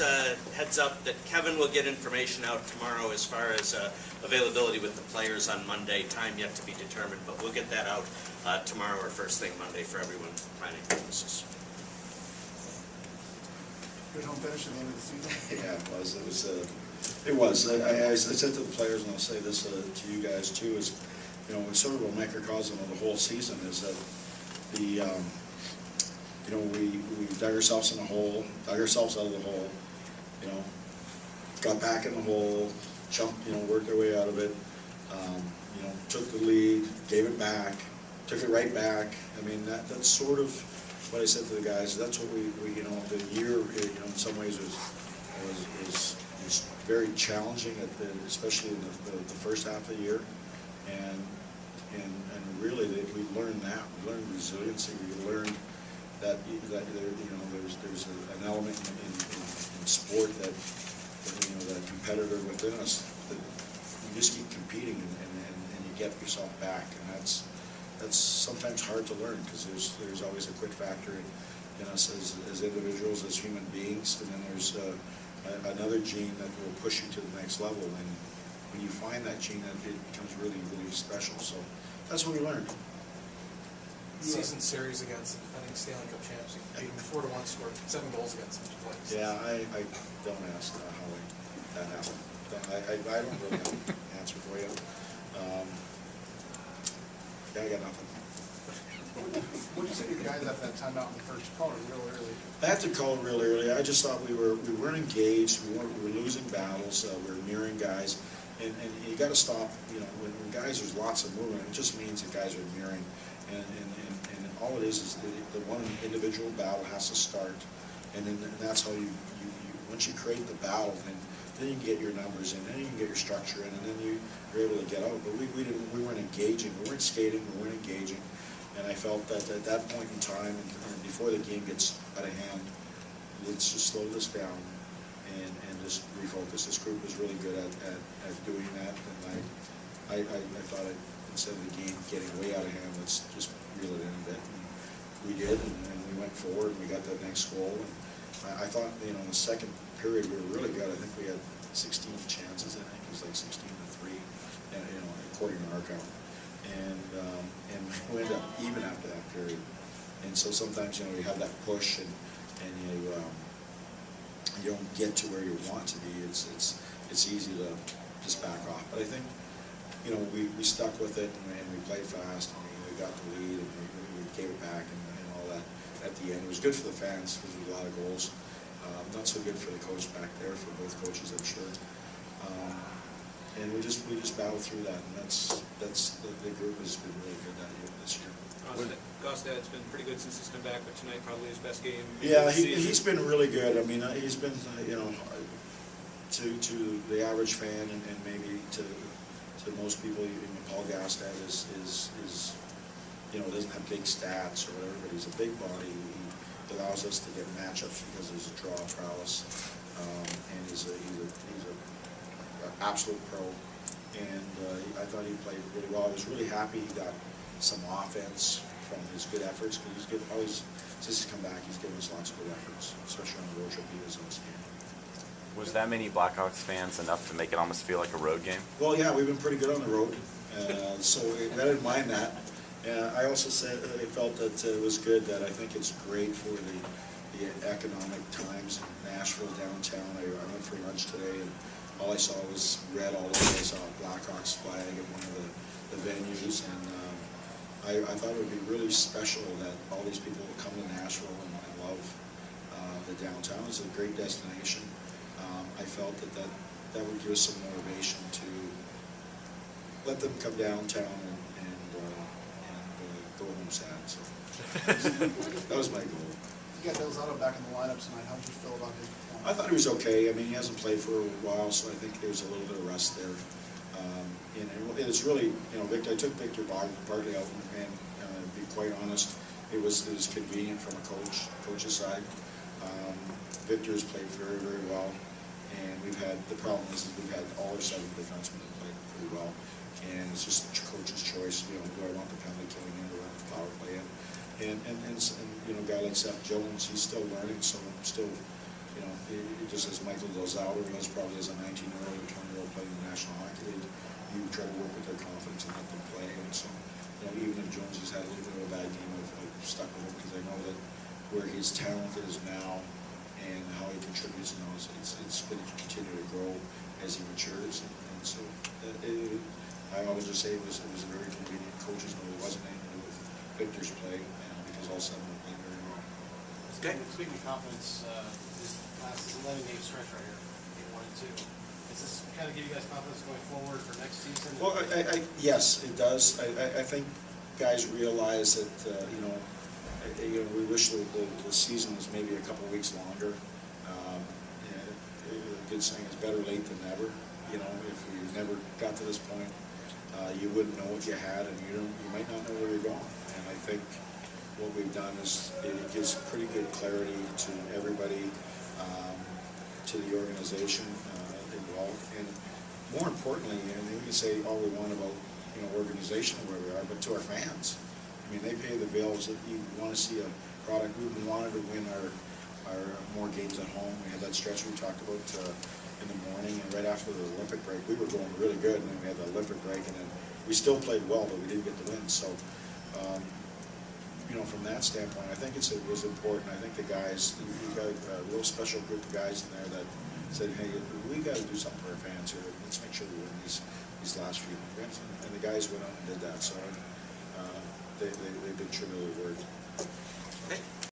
a heads up that Kevin will get information out tomorrow as far as availability with the players on Monday. Time yet to be determined, but we'll get that out tomorrow or first thing Monday for everyone planning purposes. Good home finish at the end of the season. Yeah, it was. It was. I said to the players, and I'll say this to you guys too, is, you know, sort of a microcosm of the whole season is that the, you know, we dug ourselves in a hole, dug ourselves out of the hole, you know, got back in the hole, jumped, you know, worked our way out of it, you know, took the lead, gave it back, took it right back. I mean, that's sort of what I said to the guys. That's what we you know, the year, you know, in some ways was very challenging, especially in the first half of the year, and really we learned that. We learned resiliency. We learned that there, you know, there's an element in sport that you know, that competitor within us, that you just keep competing and you get yourself back, and that's sometimes hard to learn, because there's always a quick factor in us as individuals, as human beings, and then there's another gene that will push you to the next level, and when you find that gene, it becomes really, really special. So that's what we learned. Season series against the defending Stanley Cup champs, beating 4-1, scored 7 goals against them twice. Yeah, I don't ask how that happened. I don't really have an answer for you. Yeah, I got nothing. What did you say to the guys after that timeout in the first? You called it real early. I had to call it real early. I just thought we weren't engaged. We were losing battles. We were mirroring guys, and you got to stop. You know, when guys, there's lots of movement. It just means that guys are mirroring, and all it is the one individual battle has to start, and that's how you once you create the battle, then you can get your numbers in, then you can get your structure in, and then you're able to get out. But we weren't engaging. We weren't skating. We weren't engaging. And I felt that at that point in time, and before the game gets out of hand, let's just slow this down and just refocus. This group was really good at doing that, and I thought instead of the game getting way out of hand, let's just reel it in a bit. And we did, and we went forward, and we got that next goal. And I thought, you know, in the second period we were really good. I think we had 16 chances. I think it was like 16-3, and, you know, according to our count. And we ended up even after that period. And so sometimes, you know, you have that push, and you don't get to where you want to be. It's easy to just back off. But I think, you know, we stuck with it, and we played fast, and we got the lead, and we gave it back, and all that at the end. It was good for the fans because there was a lot of goals. Not so good for the coach back there, for both coaches, I'm sure. And we just battled through that, and that's the group has been really good this year. Gostad's been pretty good since he's come back, but tonight probably his best game. Yeah, he's been really good. I mean, he's been, you know, to the average fan, and maybe to most people, even Paul Gostad is you know, doesn't have big stats or whatever, but he's a big body. He allows us to get matchups because of his draw prowess, and he's an absolute pro. And I thought he played really well. I was really happy he got some offense from his good efforts, because he's good, always, since he's come back, he's given us lots of good efforts, especially on the road trip he was on this game. Was that many Blackhawks fans enough to make it almost feel like a road game? Well, yeah, we've been pretty good on the road, so I didn't mind that. I also said I felt that it was good. That I think it's great for the economic times in Nashville downtown. I went for lunch today, and all I saw was red all over. I saw a Blackhawks flag at one of the venues, and I thought it would be really special that all these people will come to Nashville and love the downtown. It's a great destination. I felt that would give us some motivation to let them come downtown and go home sad. So that was my goal. You got Delzato back in the lineup tonight. How did you feel about his performance? I thought he was okay. I mean, he hasn't played for a while, so I think there's a little bit of rust there. And it's really, you know, I took Victor Bartley out, and to be quite honest, it was convenient from a coach's side. Victor's played very, very well, and the problem is we've had all our 7 defensemen that played pretty well, and it's just the coach's choice. You know, do I want the penalty killing in, do I want the power play in? And you know, a guy like Seth Jones, he's still learning, so I'm still, you know, just as Michael Lozado was probably as a 19-year-old or 20-year-old playing in the National Hockey League, you try to work with their confidence and let them play. And so, even if Jonesy's had a little bit of a bad game, I've stuck with him because I know that where his talent is now and how he contributes, it's going to continue to grow as he matures. And so, I always just say it was a very convenient. Coaches know it wasn't anything to do with Victor's play, because all 7 were playing very well. Okay. Speaking of confidence, this last 11-game stretch right here, game 1 and 2, does this kind of give you guys confidence going forward for next season? Well, yes, it does. I think guys realize that, we wish the season was maybe a couple weeks longer. A good saying is better late than never. If we never got to this point, you wouldn't know what you had, and you might not know where you're going. And I think what we've done is it gives pretty good clarity to everybody, to the organization involved, and more importantly, we can say all we want about organization and where we are, but to our fans. They pay the bills. That you want to see a product. We wanted to win our more games at home. We had that stretch we talked about in the morning, and right after the Olympic break, we were going really good, and then we had the Olympic break, and then we still played well, but we didn't get the win. So, from that standpoint, I think it was important. I think the guys, we got a real special group of guys in there that said, hey, we got to do something for our fans here. Let's make sure we win these last few games. And the guys went out and did that. So they've been true to their word. Okay.